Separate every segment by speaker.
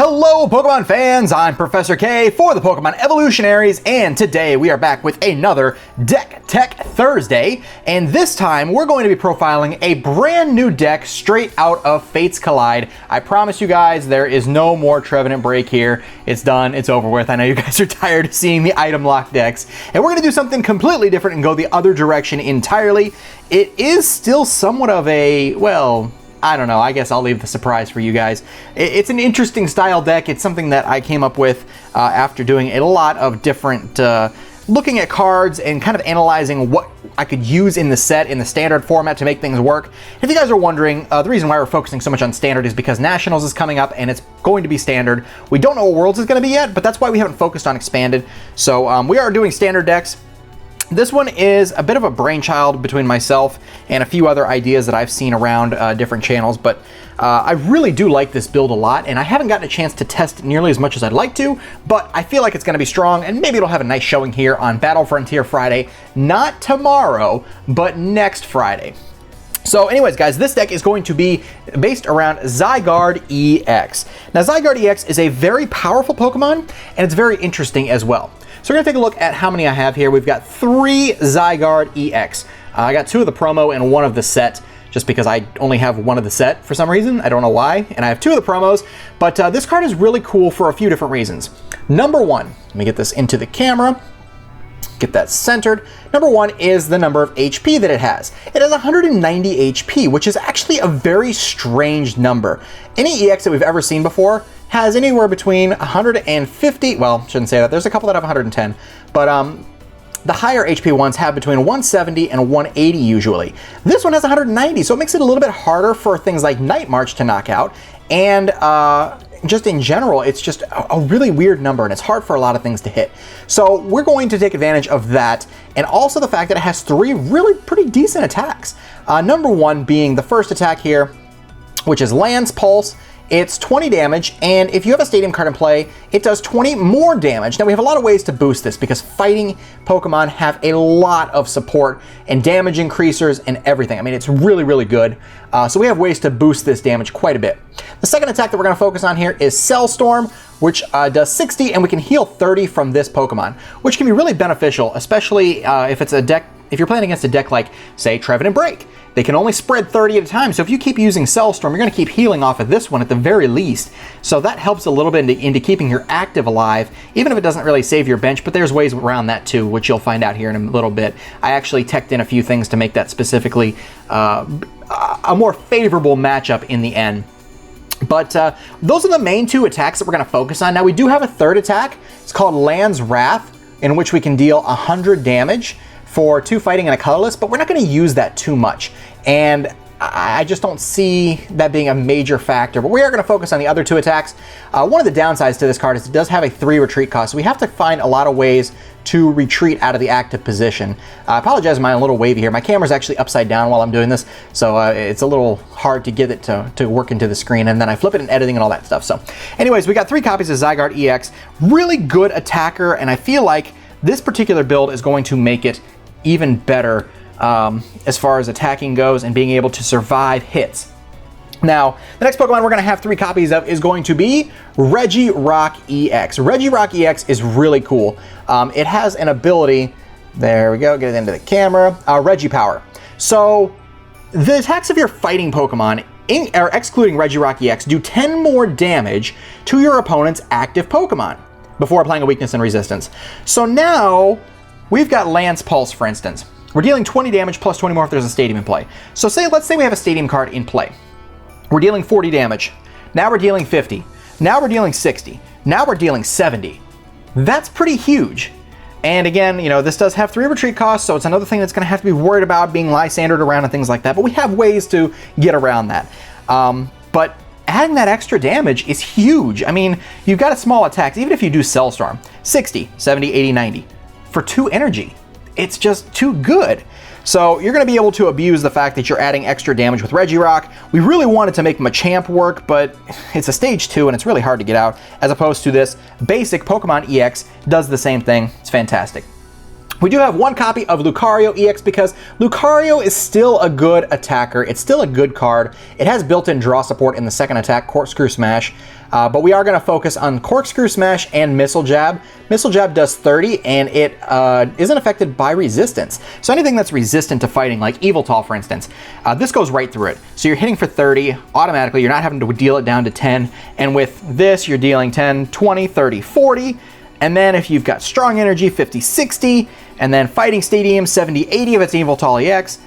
Speaker 1: Hello Pokemon fans, I'm Professor K for the Pokemon Evolutionaries, and today we are back with another Deck Tech Thursday, and this time we're going to be profiling a brand new deck straight out of Fates Collide. I promise you guys there is no more Trevenant break here. It's done, it's over with. I know you guys are tired of seeing the item lock decks, and we're going to do something completely different and go the other direction entirely. It is still somewhat of a, well, I don't know, I guess I'll leave the surprise for you guys. It's an interesting style deck. It's something that I came up with after doing a lot of different, looking at cards and kind of analyzing what I could use in the set, in the standard format to make things work. If you guys are wondering, the reason why we're focusing so much on standard is because Nationals is coming up and it's going to be standard. We don't know what Worlds is going to be yet, but that's why we haven't focused on expanded. So we are doing standard decks. This one is a bit of a brainchild between myself and a few other ideas that I've seen around different channels, but I really do like this build a lot, and I haven't gotten a chance to test it nearly as much as I'd like to, but I feel like it's going to be strong, and maybe it'll have a nice showing here on Battle Frontier Friday. Not tomorrow, but next Friday. So anyways, guys, this deck is going to be based around Zygarde EX. Now, Zygarde EX is a very powerful Pokemon, and it's very interesting as well. So we're going to take a look at how many I have here. We've got 3 Zygarde EX. I got 2 of the promo and 1 of the set, just because I only have 1 of the set for some reason. I don't know why. And I have 2 of the promos, but this card is really cool for a few different reasons. Number 1, let me get this into the camera. Get that centered. Number 1 is the number of HP that it has. It has 190 HP, which is actually a very strange number. Any EX that we've ever seen before has anywhere between 150, well, shouldn't say that. There's a couple that have 110, but the higher HP ones have between 170 and 180 usually. This one has 190, so it makes it a little bit harder for things like Night March to knock out, and just in general, it's just a really weird number, and it's hard for a lot of things to hit. So we're going to take advantage of that, and also the fact that it has 3 really pretty decent attacks. Number 1 being the first attack here, which is Lance Pulse. It's 20 damage, and if you have a stadium card in play, it does 20 more damage. Now, we have a lot of ways to boost this because fighting Pokemon have a lot of support and damage increasers and everything. I mean, it's really, really good. So we have ways to boost this damage quite a bit. The second attack that we're going to focus on here is Cell Storm, which does 60, and we can heal 30 from this Pokemon, which can be really beneficial, especially if it's a deck. If you're playing against a deck like, say, Trevenant Break, they can only spread 30 at a time. So if you keep using Cell Storm, you're going to keep healing off of this one at the very least. So that helps a little bit into keeping your active alive, even if it doesn't really save your bench. But there's ways around that too, which you'll find out here in a little bit. I actually teched in a few things to make that specifically a more favorable matchup in the end. But those are the main 2 attacks that we're going to focus on. Now, we do have a third attack. It's called Land's Wrath, in which we can deal 100 damage for 2 fighting and a colorless, but we're not going to use that too much. And I just don't see that being a major factor, but we are going to focus on the other 2 attacks. One of the downsides to this card is it does have a 3 retreat cost, so we have to find a lot of ways to retreat out of the active position. I apologize, I'm a little wavy here. My camera's actually upside down while I'm doing this, so it's a little hard to get it to work into the screen, and then I flip it in editing and all that stuff. So anyways, we got 3 copies of Zygarde EX. Really good attacker, and I feel like this particular build is going to make it even better as far as attacking goes and being able to survive hits. Now, the next Pokemon we're going to have 3 copies of is going to be Regirock EX. Regirock EX is really cool. It has an ability, there we go, get it into the camera, Regipower. So the attacks of your fighting Pokemon, excluding Regirock EX, do 10 more damage to your opponent's active Pokemon before applying a weakness and resistance. So now we've got Lance Pulse, for instance. We're dealing 20 damage plus 20 more if there's a stadium in play. So let's say we have a stadium card in play. We're dealing 40 damage. Now we're dealing 50. Now we're dealing 60. Now we're dealing 70. That's pretty huge. And again, you know, this does have 3 retreat costs, so it's another thing that's going to have to be worried about being Lysandered around and things like that. But we have ways to get around that. But adding that extra damage is huge. I mean, you've got a small attacks, even if you do Cell Storm, 60, 70, 80, 90. For 2 energy, it's just too good. So you're going to be able to abuse the fact that you're adding extra damage with Regirock. We really wanted to make Machamp work, but it's a stage 2 and it's really hard to get out, as opposed to this basic Pokemon EX does the same thing. It's fantastic. We do have one copy of Lucario EX because Lucario is still a good attacker. It's still a good card. It has built-in draw support in the second attack, Corkscrew Smash, but we are going to focus on Corkscrew Smash and Missile Jab. Missile Jab does 30, and it isn't affected by resistance. So anything that's resistant to fighting, like Yveltal, for instance, this goes right through it. So you're hitting for 30 automatically. You're not having to deal it down to 10. And with this, you're dealing 10, 20, 30, 40. And then if you've got Strong Energy, 50, 60. And then Fighting Stadium, 70, 80 if it's Yveltal EX.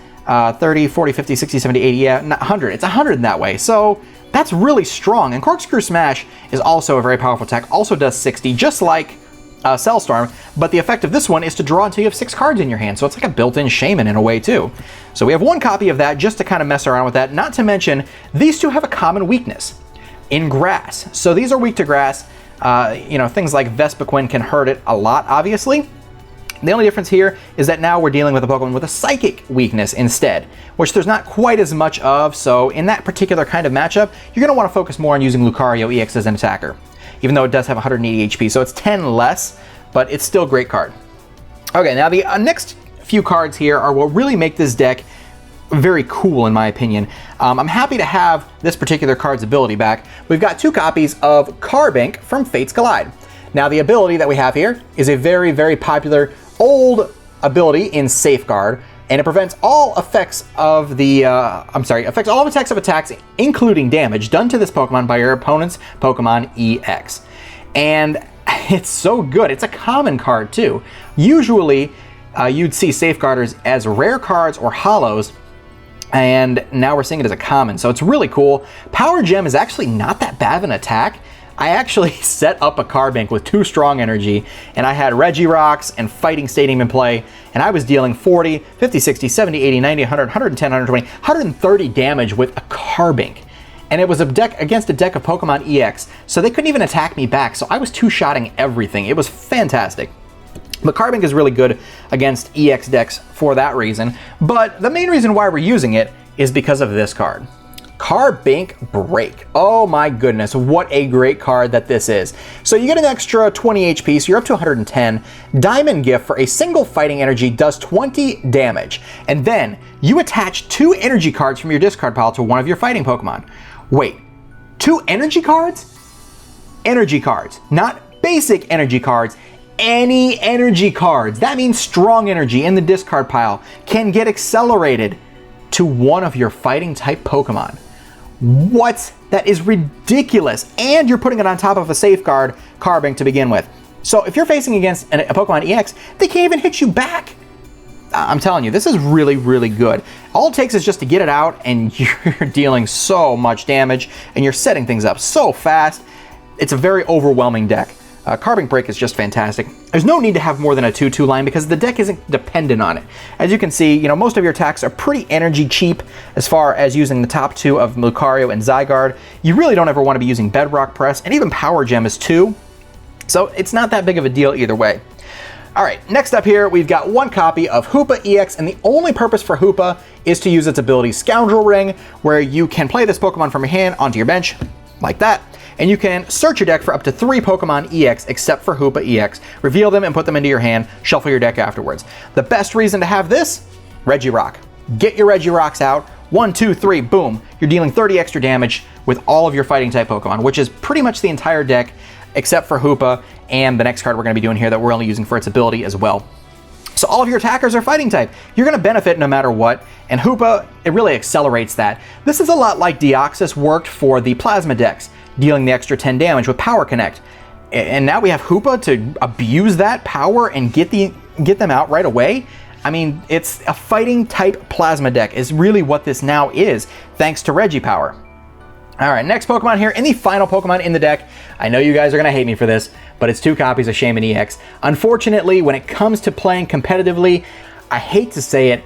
Speaker 1: 30, 40, 50, 60, 70, 80, yeah, 100. It's 100 in that way. So that's really strong. And Corkscrew Smash is also a very powerful attack. Also does 60, just like Cellstorm. But the effect of this one is to draw until you have 6 cards in your hand. So it's like a built-in Shaymin in a way, too. So we have one copy of that just to kind of mess around with that. Not to mention, these two have a common weakness in grass. So these are weak to grass. You know, things like Vespiquen can hurt it a lot, obviously. The only difference here is that now we're dealing with a Pokemon with a Psychic weakness instead, which there's not quite as much of, so in that particular kind of matchup, you're going to want to focus more on using Lucario EX as an attacker, even though it does have 180 HP, so it's 10 less, but it's still a great card. Okay, now the next few cards here are what really make this deck very cool in my opinion. I'm happy to have this particular card's ability back. We've got 2 copies of Carbank from Fates Collide. Now the ability that we have here is a very, very popular old ability in Safeguard, and it prevents all effects of the, affects all effects of attacks, including damage, done to this Pokemon by your opponent's Pokemon EX. And it's so good. It's a common card too. Usually you'd see Safeguarders as rare cards or hollows, and now we're seeing it as a common, so it's really cool. Power Gem is actually not that bad of an attack. I actually set up a Carbank with 2 Strong Energy, and I had Regirocks and Fighting Stadium in play, and I was dealing 40, 50, 60, 70, 80, 90, 100, 110, 120, 130 damage with a Carbank. And it was a deck against a deck of Pokemon EX, so they couldn't even attack me back, so I was 2-shotting everything. It was fantastic. But Carbank is really good against EX decks for that reason, but the main reason why we're using it is because of this card. Carbank Break. Oh my goodness, what a great card that this is. So you get an extra 20 HP, so you're up to 110. Diamond Gift for a single fighting energy does 20 damage. And then you attach 2 energy cards from your discard pile to one of your fighting Pokemon. Wait, 2 energy cards? Energy cards, not basic energy cards. Any energy cards. That means strong energy in the discard pile can get accelerated to one of your fighting type Pokemon. What? That is ridiculous. And you're putting it on top of a Safeguard Carbank to begin with. So if you're facing against a Pokemon EX, they can't even hit you back. I'm telling you, this is really, really good. All it takes is just to get it out, and you're dealing so much damage, and you're setting things up so fast. It's a very overwhelming deck. Carbank Break is just fantastic. There's no need to have more than a 2-2 line because the deck isn't dependent on it. As you can see, you know, most of your attacks are pretty energy cheap as far as using the top 2 of Lucario and Zygarde. You really don't ever want to be using Bedrock Press, and even Power Gem is 2. So it's not that big of a deal either way. All right, next up here, we've got 1 copy of Hoopa EX, and the only purpose for Hoopa is to use its ability Scoundrel Ring, where you can play this Pokemon from your hand onto your bench, like that. And you can search your deck for up to 3 Pokemon EX except for Hoopa EX, reveal them and put them into your hand, shuffle your deck afterwards. The best reason to have this? Regirock. Get your Regirocks out, 1, 2, 3, boom. You're dealing 30 extra damage with all of your fighting type Pokemon, which is pretty much the entire deck except for Hoopa and the next card we're going to be doing here that we're only using for its ability as well. So all of your attackers are fighting type. You're going to benefit no matter what, and Hoopa, it really accelerates that. This is a lot like Deoxys worked for the Plasma decks, dealing the extra 10 damage with Power Connect. And now we have Hoopa to abuse that power and get them out right away. I mean, it's a fighting type Plasma deck is really what this now is, thanks to Regipower. All right, next Pokemon here, and the final Pokemon in the deck. I know you guys are gonna hate me for this, but it's 2 copies of Shaymin EX. Unfortunately, when it comes to playing competitively, I hate to say it,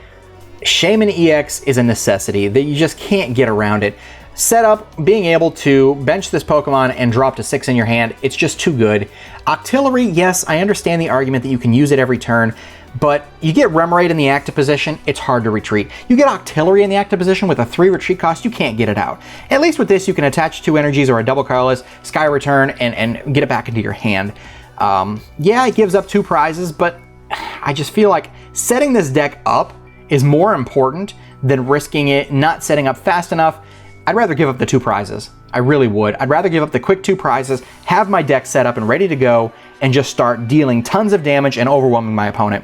Speaker 1: Shaymin EX is a necessity that you just can't get around it. Setup, being able to bench this Pokemon and drop to 6 in your hand, it's just too good. Octillery, yes, I understand the argument that you can use it every turn, but you get Remoraid in the active position, it's hard to retreat. You get Octillery in the active position with a 3 retreat cost, you can't get it out. At least with this, you can attach 2 energies or a double colorless, Sky Return, and get it back into your hand. Yeah, it gives up 2 prizes, but I just feel like setting this deck up is more important than risking it not setting up fast enough. I'd rather give up the 2 prizes. I really would. I'd rather give up the quick 2 prizes, have my deck set up and ready to go, and just start dealing tons of damage and overwhelming my opponent.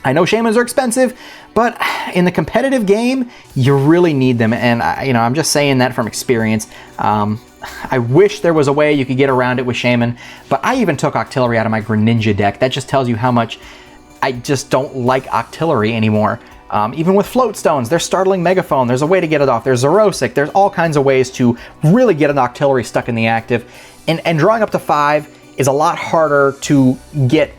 Speaker 1: I know Shaymins are expensive, but in the competitive game, you really need them. And I'm just saying that from experience. I wish there was a way you could get around it with Shaymin, but I even took Octillery out of my Greninja deck. That just tells you how much I just don't like Octillery anymore. Even with Float Stones, there's Startling Megaphone, there's a way to get it off, there's Zerosic, there's all kinds of ways to really get an Octillery stuck in the active. And drawing up to 5 is a lot harder to get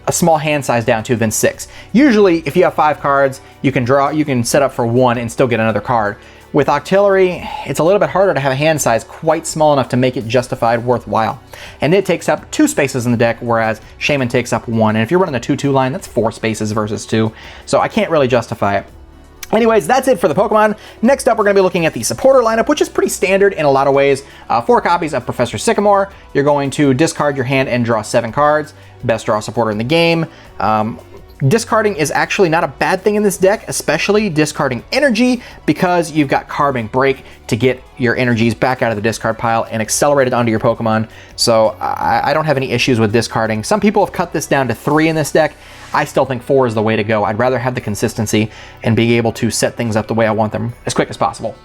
Speaker 1: a small hand size down to than 6. Usually, if you have 5 cards, you can set up for 1 and still get another card. With Octillery, it's a little bit harder to have a hand size quite small enough to make it justified worthwhile. And it takes up 2 spaces in the deck, whereas Shaymin takes up 1. And if you're running the 2/2 line, that's 4 spaces versus 2. So I can't really justify it. Anyways, that's it for the Pokemon. Next up, we're going to be looking at the supporter lineup, which is pretty standard in a lot of ways. 4 copies of Professor Sycamore. You're going to discard your hand and draw 7 cards. Best draw supporter in the game. Discarding is actually not a bad thing in this deck, especially discarding energy, because you've got Carbank Break to get your energies back out of the discard pile and accelerated onto your Pokemon. So I don't have any issues with discarding. Some people have cut this down to 3 in this deck. I still think 4 is the way to go. I'd rather have the consistency and be able to set things up the way I want them as quick as possible.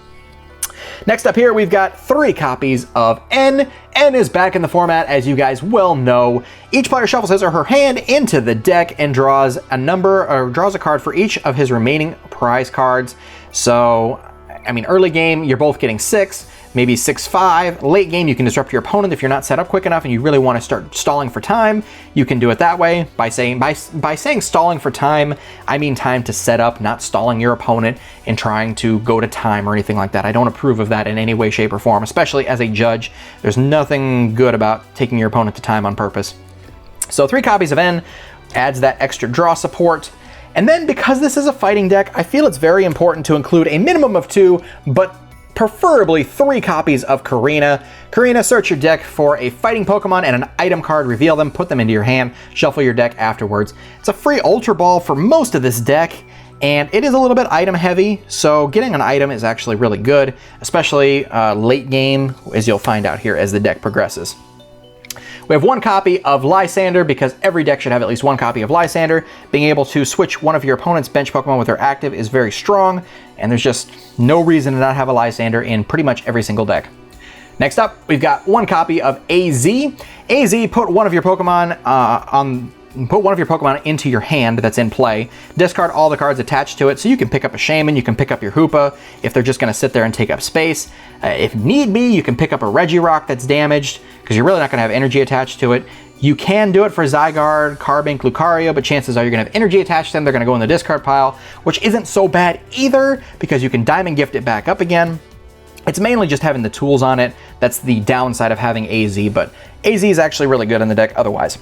Speaker 1: Next up here, we've got 3 copies of N. N is back in the format, as you guys well know. Each player shuffles his or her hand into the deck and draws a card for each of his remaining prize cards. So, I mean, early game, you're both getting 6, maybe 6-5. Late game, you can disrupt your opponent if you're not set up quick enough and you really want to start stalling for time. You can do it that way by saying stalling for time. I mean time to set up, not stalling your opponent and trying to go to time or anything like that. I don't approve of that in any way, shape, or form, especially as a judge. There's nothing good about taking your opponent to time on purpose. So 3 copies of N adds that extra draw support. And then because this is a fighting deck, I feel it's very important to include a minimum of 2, but preferably 3 copies of Karina. Karina, search your deck for a fighting Pokemon and an item card, reveal them, put them into your hand, shuffle your deck afterwards. It's a free Ultra Ball for most of this deck, and it is a little bit item heavy, so getting an item is actually really good, especially late game, as you'll find out here as the deck progresses. We have 1 copy of Lysander, because every deck should have at least 1 copy of Lysander. Being able to switch one of your opponent's bench Pokemon with their active is very strong, and there's just no reason to not have a Lysander in pretty much every single deck. Next up, we've got 1 copy of AZ. AZ, put one of your Pokemon into your hand that's in play. Discard all the cards attached to it, so you can pick up a Shaymin, you can pick up your Hoopa if they're just going to sit there and take up space. If need be, you can pick up a Regirock that's damaged, because you're really not going to have energy attached to it. You can do it for Zygarde, Carbank, Lucario, but chances are you're going to have energy attached to them. They're going to go in the discard pile, which isn't so bad either, because you can Diamond Gift it back up again. It's mainly just having the tools on it. That's the downside of having AZ, but AZ is actually really good in the deck otherwise.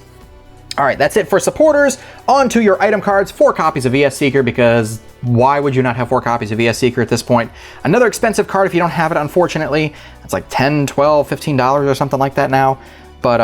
Speaker 1: All right, that's it for supporters. On to your item cards. 4 copies of VS Seeker, because why would you not have 4 copies of VS Seeker at this point? Another expensive card if you don't have it, unfortunately. It's like $10, $12, $15 or something like that now. But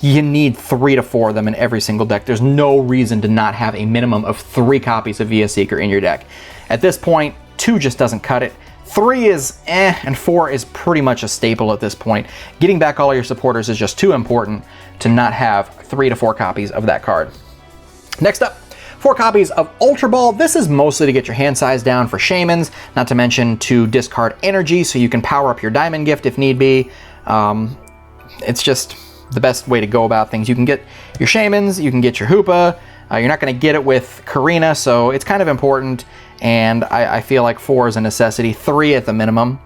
Speaker 1: you need 3 to 4 of them in every single deck. There's no reason to not have a minimum of 3 copies of VS Seeker in your deck. At this point, 2 just doesn't cut it. 3 is and 4 is pretty much a staple at this point. Getting back all your supporters is just too important to not have 3 to 4 copies of that card. Next up, 4 copies of Ultra Ball. This is mostly to get your hand size down for Shaymins, not to mention to discard energy so you can power up your Diamond Gift if need be. It's just the best way to go about things. You can get your Shaymins, you can get your Hoopa. You're not going to get it with Karina, so it's kind of important, and I feel like 4 is a necessity, 3 at the minimum.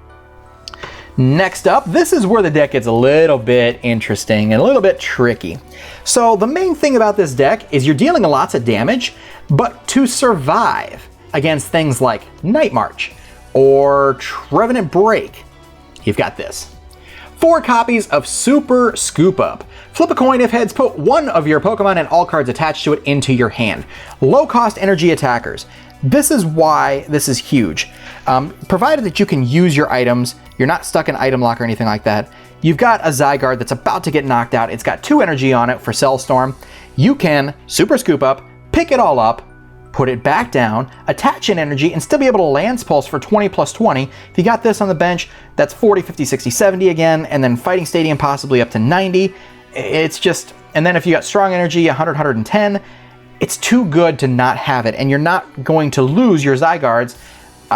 Speaker 1: Next up, this is where the deck gets a little bit interesting and a little bit tricky. So the main thing about this deck is you're dealing lots of damage, but to survive against things like Night March or Trevenant Break, you've got this. 4 copies of Super Scoop Up. Flip a coin if heads, put one of your Pokemon and all cards attached to it into your hand. Low cost energy attackers. This is why this is huge. Provided that you can use your items, you're not stuck in item lock or anything like that. You've got a Zygarde that's about to get knocked out. It's got 2 energy on it for Cell Storm. You can Super Scoop Up, pick it all up, put it back down, attach an energy, and still be able to Lance Pulse for 20 plus 20. If you got this on the bench, that's 40, 50, 60, 70 again, and then Fighting Stadium possibly up to 90. It's just, and then if you got Strong Energy, 100, 110, it's too good to not have it, and you're not going to lose your Zygardes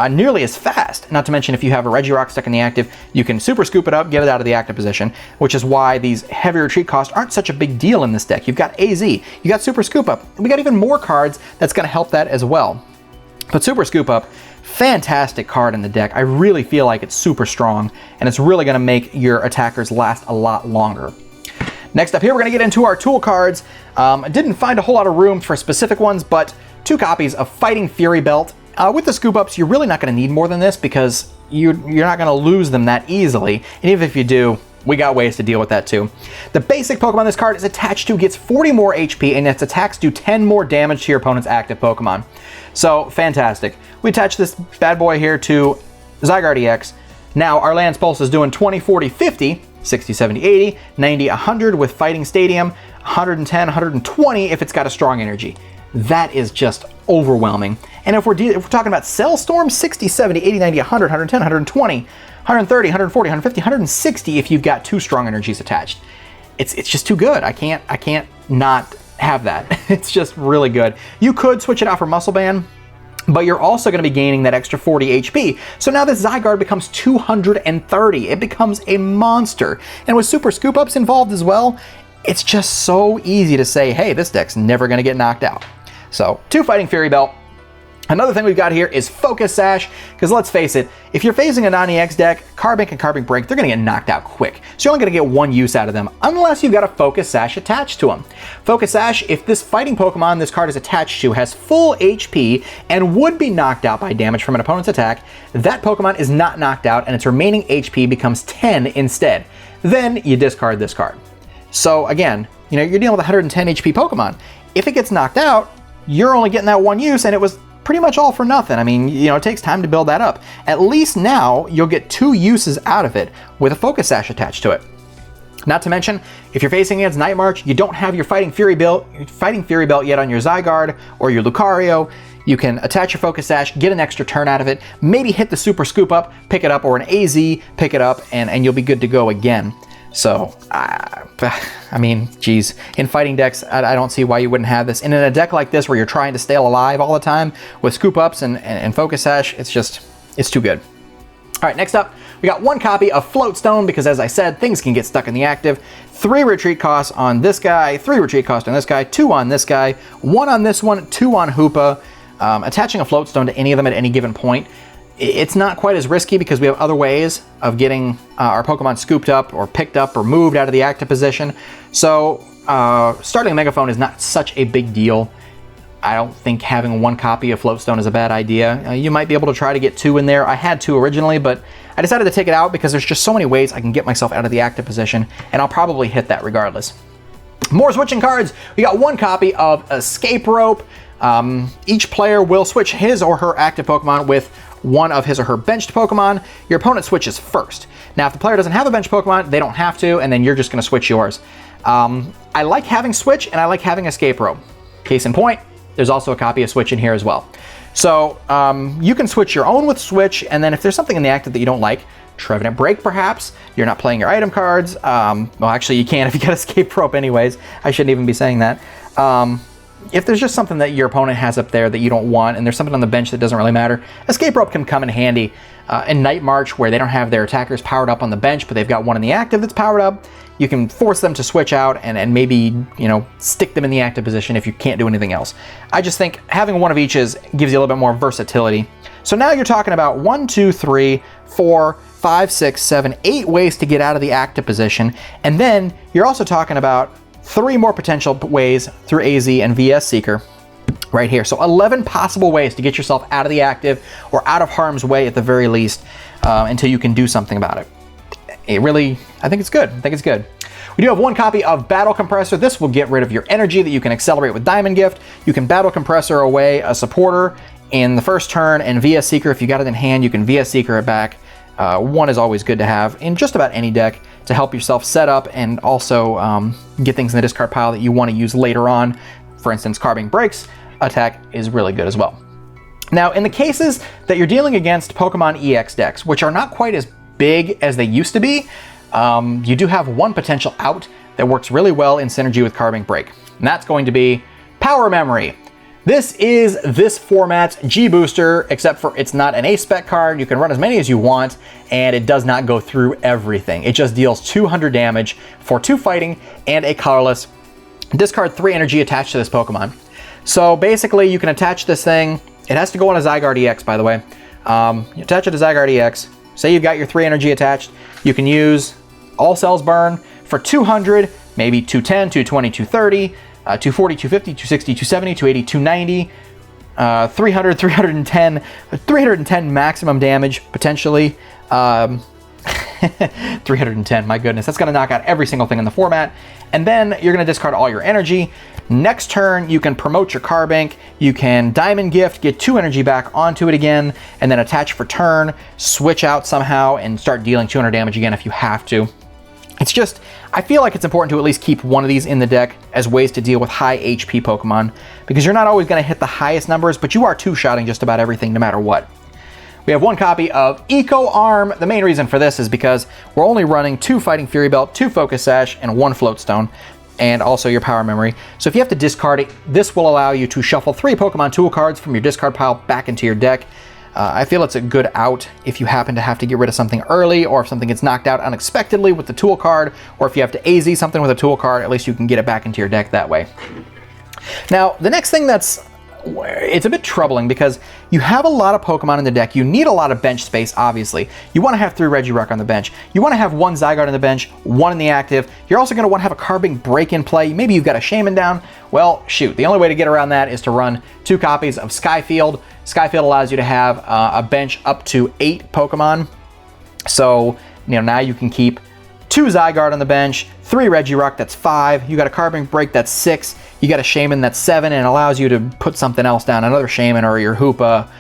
Speaker 1: nearly as fast. Not to mention, if you have a Regirock stuck in the active, you can Super Scoop it up, get it out of the active position, which is why these heavy retreat costs aren't such a big deal in this deck. You've got AZ, you got Super Scoop Up, we got even more cards that's going to help that as well. But Super Scoop Up, fantastic card in the deck. I really feel like it's super strong, and it's really going to make your attackers last a lot longer. Next up here, we're going to get into our tool cards. I didn't find a whole lot of room for specific ones, but 2 copies of Fighting Fury Belt. With the scoop ups, you're really not going to need more than this because you're not going to lose them that easily. And even if you do, we got ways to deal with that too. The basic Pokemon this card is attached to gets 40 more HP, and its attacks do 10 more damage to your opponent's active Pokemon. So fantastic. We attach this bad boy here to Zygarde EX. Now our Lance Pulse is doing 20, 40, 50, 60, 70, 80, 90, 100 with Fighting Stadium, 110, 120 if it's got a Strong Energy. That is just overwhelming. And if we're talking about Cell Storm, 60, 70, 80, 90, 100, 110, 120, 130, 140, 150, 160 if you've got 2 Strong Energies attached. It's just too good. I can't not have that. It's just really good. You could switch it out for Muscle Band, but you're also going to be gaining that extra 40 HP. So now this Zygarde becomes 230. It becomes a monster. And with Super Scoop Ups involved as well, it's just so easy to say, hey, this deck's never going to get knocked out. So 2 Fighting Fury Belt. Another thing we've got here is Focus Sash, because let's face it, if you're facing a non-EX deck, Carbank and Carbank Break, they're going to get knocked out quick. So you're only going to get 1 use out of them, unless you've got a Focus Sash attached to them. Focus Sash, if this fighting Pokemon this card is attached to has full HP and would be knocked out by damage from an opponent's attack, that Pokemon is not knocked out and its remaining HP becomes 10 instead. Then you discard this card. So again, you're dealing with a 110 HP Pokemon. If it gets knocked out, you're only getting that 1 use, and it was pretty much all for nothing. I mean, it takes time to build that up. At least now you'll get 2 uses out of it with a Focus Sash attached to it. Not to mention, if you're facing against Night March, you don't have your Fighting Fury Belt yet on your Zygarde or your Lucario, you can attach your Focus Sash, get an extra turn out of it, maybe hit the Super Scoop Up, pick it up, or an AZ, pick it up, and you'll be good to go again. So, I mean, geez, in fighting decks, I don't see why you wouldn't have this. And in a deck like this where you're trying to stay alive all the time with Scoop Ups and Focus Sash, it's too good. All right, next up, we got 1 copy of Floatstone because, as I said, things can get stuck in the active. 3 retreat costs on this guy, 3 retreat costs on this guy, 2 on this guy, 1 on this one, 2 on Hoopa. Attaching a Floatstone to any of them at any given point, it's not quite as risky because we have other ways of getting our Pokemon scooped up or picked up or moved out of the active position. So starting a Megaphone is not such a big deal. I don't think having 1 copy of Floatstone is a bad idea. You might be able to try to get 2 in there. I had 2 originally, but I decided to take it out because there's just so many ways I can get myself out of the active position, and I'll probably hit that regardless. More switching cards. We got 1 copy of Escape Rope. Each player will switch his or her active Pokemon with 1 of his or her benched Pokemon. Your opponent switches first. Now, if the player doesn't have a benched Pokemon, they don't have to, and then you're just going to switch yours. I like having Switch, and I like having Escape Rope. Case in point, there's also a copy of Switch in here as well. So you can switch your own with Switch, and then if there's something in the active that you don't like, Trevenant Break perhaps, you're not playing your item cards. Well, actually you can if you got Escape Rope anyways. I shouldn't even be saying that. If there's just something that your opponent has up there that you don't want, and there's something on the bench that doesn't really matter, Escape Rope can come in handy. In Night March, where they don't have their attackers powered up on the bench, but they've got 1 in the active that's powered up, you can force them to switch out and maybe, stick them in the active position if you can't do anything else. I just think having 1 of each gives you a little bit more versatility. So now you're talking about 1, 2, 3, 4, 5, 6, 7, 8 ways to get out of the active position, and then you're also talking about 3 more potential ways through AZ and VS Seeker right here. So 11 possible ways to get yourself out of the active or out of harm's way at the very least until you can do something about it. I think it's good. We do have 1 copy of Battle Compressor. This will get rid of your energy that you can accelerate with Diamond Gift. You can Battle Compressor away a supporter in the first turn, and VS Seeker, if you got it in hand, you can VS Seeker it back. 1 is always good to have in just about any deck to help yourself set up and also get things in the discard pile that you want to use later on. For instance, Carbank Breaks. attack is really good as well. Now, in the cases that you're dealing against Pokemon EX decks, which are not quite as big as they used to be, you do have one potential out that works really well in synergy with Carbank Break, and that's going to be Power Memory. This is this format's G-Booster, except for it's not an Ace Spec card. You can run as many as you want, and it does not go through everything. It just deals 200 damage for 2 fighting and a colorless. Discard 3 energy attached to this Pokemon. So basically, you can attach this thing. It has to go on a Zygarde EX, by the way. You attach it to Zygarde EX. Say you've got your 3 energy attached. You can use All Cells Burn for 200, maybe 210, 220, 230, 240, 250, 260, 270, 280, 290, 300, 310 maximum damage, potentially. 310, my goodness. That's going to knock out every single thing in the format. And then you're going to discard all your energy. Next turn, you can promote your Carbank. You can Diamond Gift, get 2 energy back onto it again, and then attach for turn, switch out somehow, and start dealing 200 damage again if you have to. It's just, I feel like it's important to at least keep one of these in the deck as ways to deal with high HP Pokemon, because you're not always going to hit the highest numbers, but you are two-shotting just about everything no matter what. We have 1 copy of Eco Arm. The main reason for this is because we're only running 2 Fighting Fury Belt, 2 Focus Sash, and 1 Float Stone, and also your Power Memory. So if you have to discard it, this will allow you to shuffle 3 Pokemon Tool cards from your discard pile back into your deck. I feel it's a good out if you happen to have to get rid of something early, or if something gets knocked out unexpectedly with the tool card, or if you have to AZ something with a tool card, at least you can get it back into your deck that way. Now, the next thing it's a bit troubling because you have a lot of Pokemon in the deck. You need a lot of bench space, obviously. You want to have 3 Regirock on the bench. You want to have 1 Zygarde on the bench, 1 in the active. You're also going to want to have a Carbank Break in play. Maybe you've got a Shaymin down. Well, shoot, the only way to get around that is to run 2 copies of Skyfield. Skyfield allows you to have a bench up to 8 Pokemon. So, now you can keep 2 Zygarde on the bench, 3 Regirock, that's 5. You got a Carbank Break, that's 6. You got a Shaymin, that's 7, and it allows you to put something else down, another Shaymin or your Hoopa,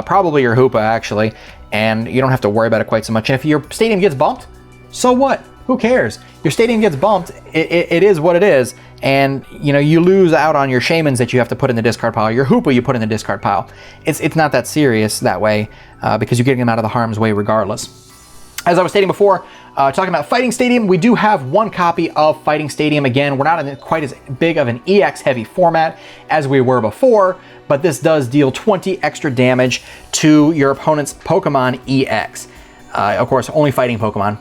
Speaker 1: probably your Hoopa actually, and you don't have to worry about it quite so much. And if your stadium gets bumped, so what? Who cares? Your stadium gets bumped, it is what it is, and you lose out on your Shaymins that you have to put in the discard pile. Your Hoopa you put in the discard pile. It's not that serious that way, because you're getting them out of the harm's way regardless. As I was stating before, talking about Fighting Stadium, we do have 1 copy of Fighting Stadium. Again, we're not in quite as big of an EX-heavy format as we were before, but this does deal 20 extra damage to your opponent's Pokemon EX. Of course, only fighting Pokemon.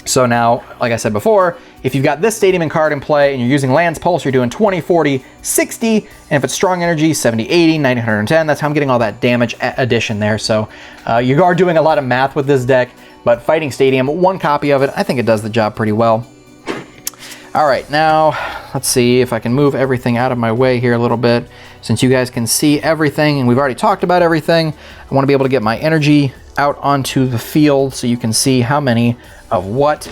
Speaker 1: So now, like I said before, if you've got this Stadium and card in play and you're using Land's Pulse, you're doing 20, 40, 60, and if it's Strong Energy, 70, 80, 90, 110. That's how I'm getting all that damage addition there. So you are doing a lot of math with this deck. But Fighting Stadium, 1 copy of it, I think it does the job pretty well. All right, now let's see if I can move everything out of my way here a little bit. Since you guys can see everything and we've already talked about everything, I want to be able to get my energy out onto the field so you can see how many of what.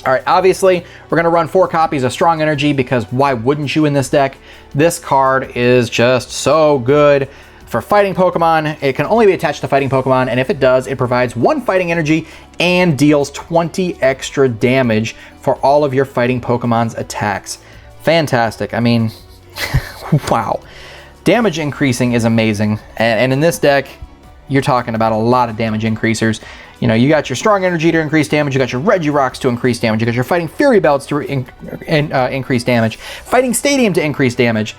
Speaker 1: All right, obviously, we're going to run 4 copies of Strong Energy because why wouldn't you in this deck? This card is just so good. For fighting Pokemon, it can only be attached to fighting Pokemon, and if it does, it provides 1 fighting energy and deals 20 extra damage for all of your fighting Pokemon's attacks. Fantastic. I mean, wow. Damage increasing is amazing, and in this deck, you're talking about a lot of damage increasers. You got your Strong Energy to increase damage, you got your Regirocks to increase damage, you got your Fighting Fury Belts to increase damage, Fighting Stadium to increase damage.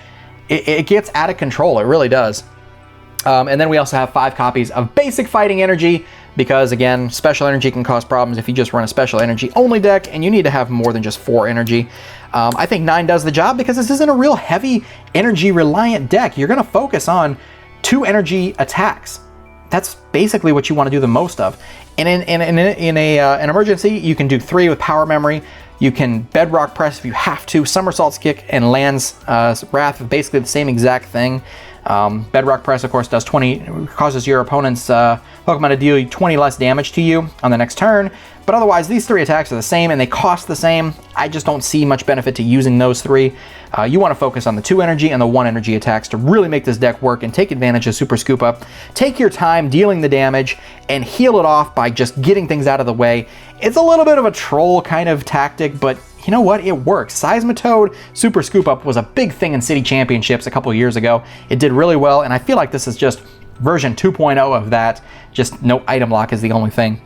Speaker 1: It gets out of control, it really does. And then we also have 5 copies of Basic Fighting Energy because, again, Special Energy can cause problems if you just run a Special Energy only deck, and you need to have more than just 4 energy. I think 9 does the job because this isn't a real heavy energy reliant deck. You're going to focus on 2 energy attacks. That's basically what you want to do the most of. And in an emergency, you can do 3 with Power Memory. You can Bedrock Press if you have to. Somersault's Kick and Land's Wrath, basically the same exact thing. Bedrock Press, of course, causes your opponent's Pokemon to deal 20 less damage to you on the next turn. But otherwise, these 3 attacks are the same and they cost the same. I just don't see much benefit to using those 3. You want to focus on the 2 energy and the 1 energy attacks to really make this deck work and take advantage of Super Scoop Up. Take your time dealing the damage and heal it off by just getting things out of the way. It's a little bit of a troll kind of tactic, but you know what? It works. Seismitoad Super Scoop Up was a big thing in City Championships a couple years ago. It did really well, and I feel like this is just version 2.0 of that. Just no item lock is the only thing.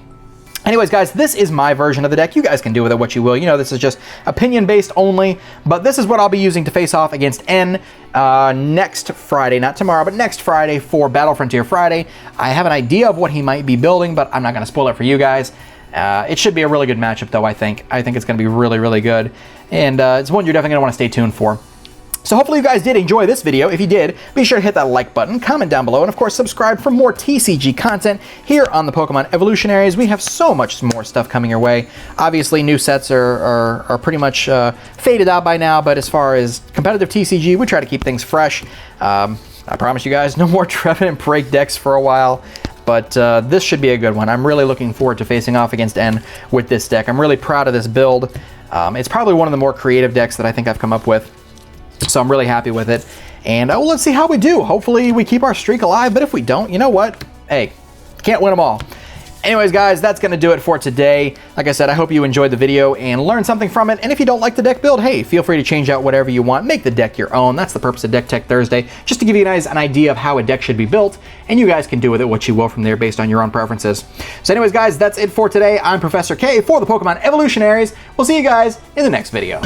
Speaker 1: Anyways, guys, this is my version of the deck. You guys can do with it what you will. You know, this is just opinion-based only, but this is what I'll be using to face off against N next Friday. Not tomorrow, but next Friday for Battle Frontier Friday. I have an idea of what he might be building, but I'm not going to spoil it for you guys. It should be a really good matchup, though, I think. I think it's going to be really, really good, and it's one you're definitely going to want to stay tuned for. So hopefully you guys did enjoy this video. If you did, be sure to hit that like button, comment down below, and of course subscribe for more TCG content here on the Pokemon Evolutionaries. We have so much more stuff coming your way. Obviously new sets are pretty much faded out by now, but as far as competitive TCG, we try to keep things fresh. I promise you guys, no more Trevenant break decks for a while. But this should be a good one. I'm really looking forward to facing off against N with this deck. I'm really proud of this build. It's probably one of the more creative decks that I think I've come up with. So I'm really happy with it. And well, let's see how we do. Hopefully we keep our streak alive, but if we don't, you know what? Hey, can't win them all. Anyways, guys, that's going to do it for today. Like I said, I hope you enjoyed the video and learned something from it. And if you don't like the deck build, hey, feel free to change out whatever you want. Make the deck your own. That's the purpose of Deck Tech Thursday, just to give you guys an idea of how a deck should be built. And you guys can do with it what you will from there based on your own preferences. So anyways, guys, that's it for today. I'm Professor K for the Pokemon Evolutionaries. We'll see you guys in the next video.